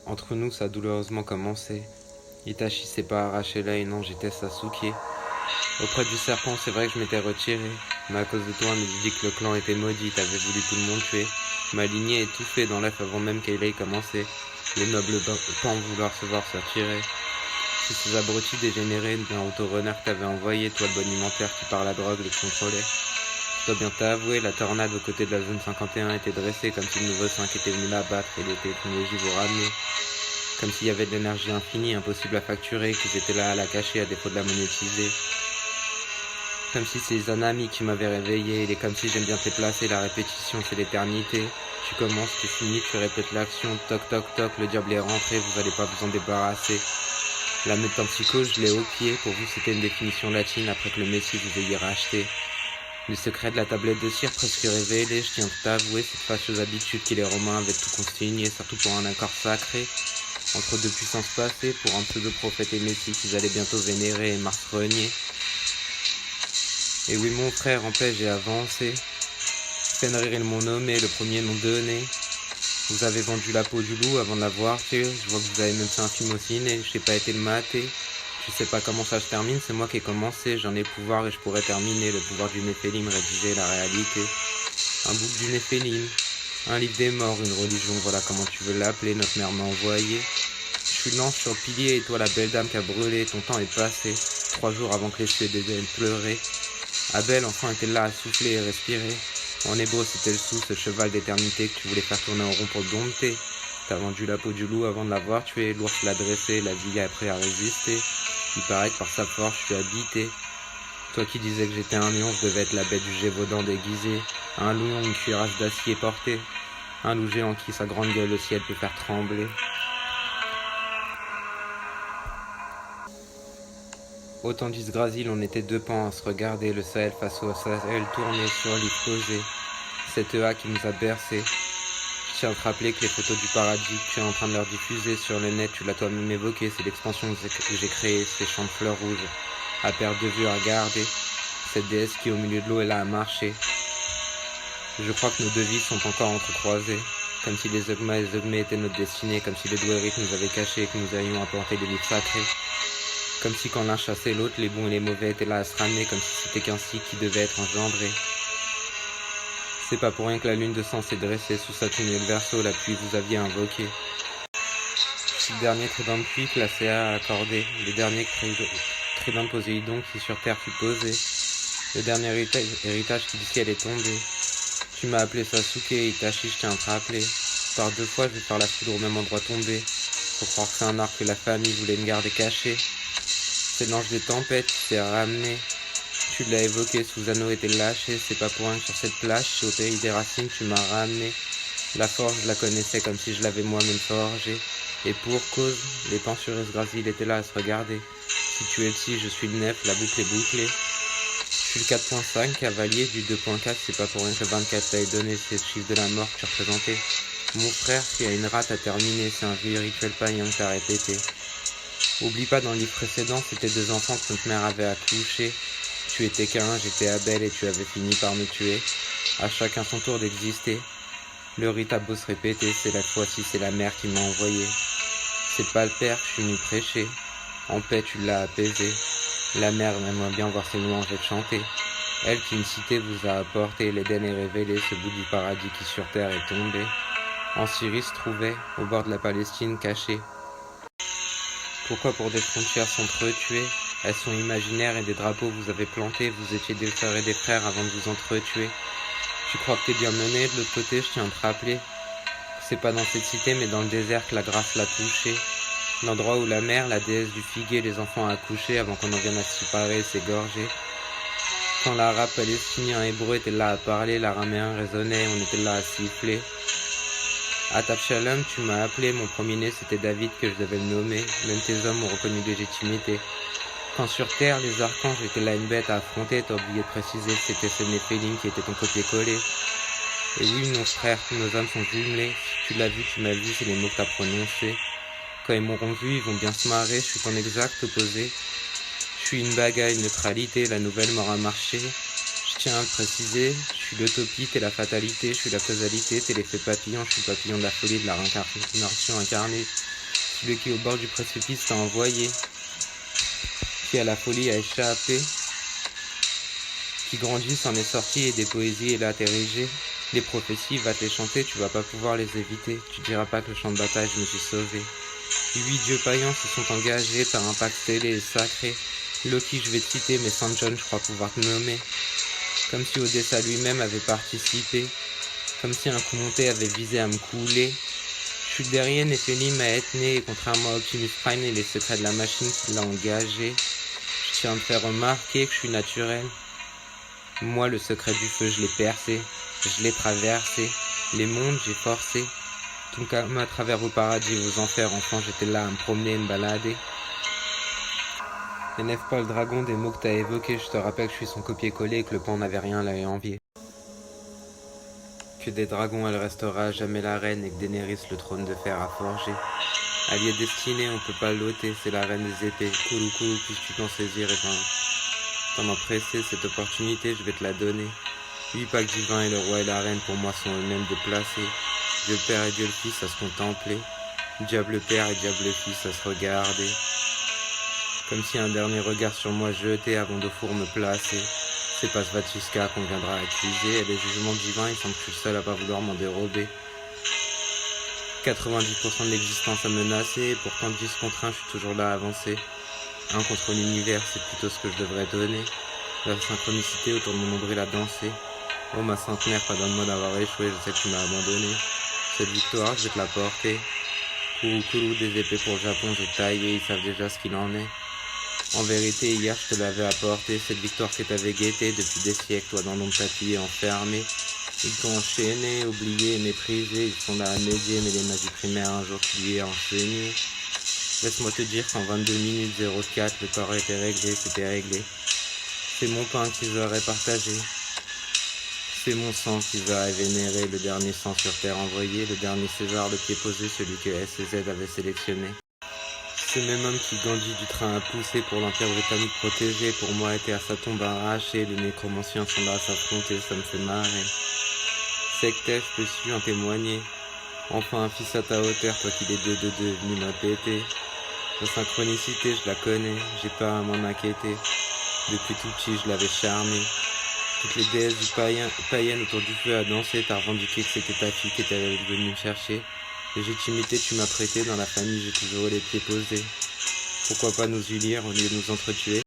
Entre nous, ça a douloureusement commencé. Itachi s'est pas arraché l'œil, non, j'étais Sasuke. Auprès du serpent, c'est vrai que je m'étais retiré. Mais à cause de toi, on me dit que le clan était maudit, t'avais voulu tout le monde tuer. Ma lignée étouffée dans l'œuf avant même qu'elle ait commencé. Les nobles pans vouloir se voir se retirer. Si ces abrutis dégénérés d'un autorunner que t'avais envoyé, toi le bonimentaire qui par la drogue les contrôlait. Je dois bien t'avouer, la tornade aux côtés de la zone 51 était dressée comme si le nouveau 5 était venu la battre et les technologies vous ramener. Comme s'il y avait de l'énergie infinie, impossible à facturer, qu'ils étaient là à la cacher à défaut de la monétiser. Comme si c'est les anamis qui m'avaient réveillé, il est comme si j'aime bien te placer, la répétition c'est l'éternité. Tu commences, tu finis, tu répètes l'action, toc toc toc, le diable est rentré, vous allez pas vous en débarrasser. La métempsychose, je l'ai au pied, pour vous c'était une définition latine après que le Messie vous ayez racheté. Les secrets de la tablette de cire presque révélés, je tiens à t'avouer cette fâcheuse habitude que les Romains avaient tout consigné, surtout pour un accord sacré. Entre deux puissances passées, pour un pseudo-prophète et messie qu'ils allaient bientôt vénérer et Mars renier. Et oui mon frère, en paix j'ai avancé. Fenrir ils m'ont nommé, le premier m'ont donné. Vous avez vendu la peau du loup avant de l'avoir tué. Je vois que vous avez même fait un film au ciné, je n'ai pas été le mater. Tu sais pas comment ça se termine, c'est moi qui ai commencé. J'en ai le pouvoir et je pourrais terminer. Le pouvoir du Néphélim, rédiger la réalité. Un bouc du Néphélim, un livre des morts, une religion, voilà comment tu veux l'appeler, notre mère m'a envoyé. Je suis l'ange sur le pilier et toi la belle dame qui a brûlé, ton temps est passé. 3 jours avant que les cieux deviennent pleurer. Abel enfin était là à souffler et respirer. En hébreu c'était le sou, ce cheval d'éternité que tu voulais faire tourner en rond pour le dompter. T'as vendu la peau du loup avant de l'avoir tué, l'ours l'a dressé, la vie après à résister. Il paraît que par sa force je suis habité. Toi qui disais que j'étais un lion, je devais être la bête du Gévaudan déguisée. Un lion, une cuirasse d'acier portée. Un loup géant qui sa grande gueule au ciel peut faire trembler. Autant d'Isgrasil, on était deux pans à se regarder, le Sahel face au Sahel tourné sur l'île posée. Cette EA qui nous a bercés. Je tiens à te rappeler que les photos du paradis que tu es en train de leur diffuser sur le net, tu l'as toi-même évoqué, c'est l'expansion que j'ai créée, ces champs de fleurs rouges. À perte de vue, à regarder. Cette déesse qui au milieu de l'eau est là à marcher. Je crois que nos deux vies sont encore entrecroisées. Comme si les Ogma et les Ogmés étaient notre destinée, comme si les Douérites nous avaient cachés et que nous allions apporter des livres sacrés. Comme si quand l'un chassait l'autre, les bons et les mauvais étaient là à se ramener, comme si c'était qu'un cycle qui devait être engendré. C'est pas pour rien que la lune de sang s'est dressée sous Saturne et le Verseau, la pluie vous aviez invoqué. Le dernier trident de pluie que la CA a accordé, le dernier trident de Poséidon qui sur terre fut posé, le dernier héritage qui du ciel est tombé. Tu m'as appelé Sasuke, Itachi, je tiens à te rappeler. Par 2 fois, je vais faire la foudre au même endroit tomber. Faut croire que c'est un arc que la famille voulait me garder caché. C'est l'ange des tempêtes qui s'est ramené. Tu l'as évoqué, Susanoo était lâché. C'est pas pour rien que sur cette plage, au pays des racines, tu m'as ramené. La forge, je la connaissais comme si je l'avais moi-même forgée. Et pour cause, les pans sur Esgrasil étaient là à se regarder. Si tu es le 6, je suis le 9, la boucle est bouclée. Je suis le 4.5, cavalier du 2.4, c'est pas pour rien que le 24 t'a donné, c'est le chiffre de la mort que tu représentais. Mon frère qui a une rate à terminer, c'est un vieux rituel païen que t'as répété. Oublie pas, dans le livre précédent, c'était 2 enfants que notre mère avait accouchés. Tu étais qu'un, j'étais Abel et tu avais fini par me tuer. À chacun son tour d'exister. Le rite a beau se répéter, c'est la fois-ci, c'est la mère qui m'a envoyé. C'est pas le père, je suis venu prêcher. En paix, tu l'as apaisé. La mère aimerait bien voir ses louanges être chantées. Elle qui une cité vous a apporté, l'Éden est révélé, ce bout du paradis qui sur terre est tombé. En Syrie se trouvait, au bord de la Palestine cachée. Pourquoi pour des frontières s'entretuer? Elles sont imaginaires et des drapeaux vous avez plantés, vous étiez des frères et des frères avant de vous entretuer. Tu crois que t'es bien mené, de l'autre côté je tiens à te rappeler. C'est pas dans cette cité mais dans le désert que la grâce l'a touché. L'endroit où la mère, la déesse du figuier, les enfants a accouché avant qu'on en vienne à se séparer et s'égorger. Quand l'arabe palestinien hébreu était là à parler, l'araméen résonnait, on était là à siffler. À Shalom, tu m'as appelé, mon premier-né c'était David que je devais le nommer, même tes hommes ont reconnu légitimité. Quand sur terre, les archanges étaient là une bête à affronter, t'as oublié de préciser que c'était ce Néphélim qui était ton copier-coller. Et oui, nos frères, nos âmes sont jumelées, si tu l'as vu, tu m'as vu, c'est les mots que t'as prononcés. Quand ils m'auront vu, ils vont bien se marrer, je suis ton exact opposé. Je suis une bagaille, neutralité, la nouvelle m'aura marché. Je tiens à le préciser, je suis l'utopie, t'es la fatalité, je suis la causalité, t'es l'effet papillon, je suis le papillon de la folie, de la réincarnation incarnée. celui qui au bord du précipice t'a envoyé, qui à la folie a échappé, qui grandit s'en est sorti et des poésies est là t'ériger. Les prophéties, va te les chanter, tu vas pas pouvoir les éviter. Tu diras pas que le champ de bataille, je me suis sauvé. 8 dieux païens se sont engagés par un pacte scellé et sacré. Loki, je vais te citer, mais Saint John, je crois pouvoir te nommer. Comme si Odessa lui-même avait participé. Comme si un coup monté avait visé à me couler. Je suis derrière Néphélim à être né, et contrairement à Optimus Prime et les secrets de la machine qui l'a engagé, je tiens à te faire remarquer que je suis naturel. Moi, le secret du feu, je l'ai percé, je l'ai traversé, les mondes, j'ai forcé. Tout comme à travers vos paradis, vos enfers, enfant, j'étais là à me promener et me balader. N'énève pas le dragon des mots que t'as évoqués, je te rappelle que je suis son copier-coller et que le pan n'avait rien à lui envier. Que des dragons, elle restera jamais la reine et que Daenerys le trône de fer a forgé. Allié destiné, on peut pas l'ôter, c'est la reine des épées. Koulou, puisses-tu t'en saisir et t'en empresser, cette opportunité, je vais te la donner. 8 packs divins et le roi et la reine pour moi sont eux-mêmes déplacés. Dieu le Père et Dieu le Fils à se contempler. Diable le Père et Diable le Fils à se regarder. Comme si un dernier regard sur moi jeté avant de four me placer. C'est pas Svatuska qu'on viendra accuser, et les jugements divins, il semble que je suis seul à pas vouloir m'en dérober. 90% de l'existence à menacer, et pourtant 10 contre 1, je suis toujours là à avancer. 1 contre l'univers, c'est plutôt ce que je devrais donner. La synchronicité autour de mon nombril à danser. Oh ma sainte mère, pardonne-moi d'avoir échoué, je sais que tu m'as abandonné. Cette victoire, je vais te la porter. Koulou, des épées pour le Japon, j'ai taillé, ils savent déjà ce qu'il en est. En vérité, hier, je te l'avais apporté, cette victoire que t'avais guettée depuis des siècles, toi dans l'ombre tapis enfermé. Ils t'ont enchaîné, oublié, méprisé, ils sont là à m'aider, mais les magies primaires un jour tu lui es enseigné. Laisse-moi te dire qu'en 22 minutes 04, le corps était réglé, c'était réglé. C'est mon pain qu'ils auraient partagé. C'est mon sang qu'ils auraient vénéré, le dernier sang sur terre envoyé, le dernier César de pied posé, celui que SZ avait sélectionné. Ce même homme qui Gandhi du train a poussé pour l'Empire britannique protégé, pour moi était à sa tombe arrachée, les nécromanciens sont là à s'affronter, ça me fait marrer. Sectet, je peux su en témoigner. Enfin un fils à ta hauteur, toi qui les deux venu m'appéter. La synchronicité, je la connais, j'ai pas à m'en inquiéter. Depuis tout petit, je l'avais charmé. Toutes les déesses du païennes autour du feu à danser, t'as revendiqué que c'était ta fille qui était venue me chercher. Légitimité, tu m'as prêté, dans la famille, j'ai toujours eu les pieds posés. Pourquoi pas nous unir au lieu de nous entretuer?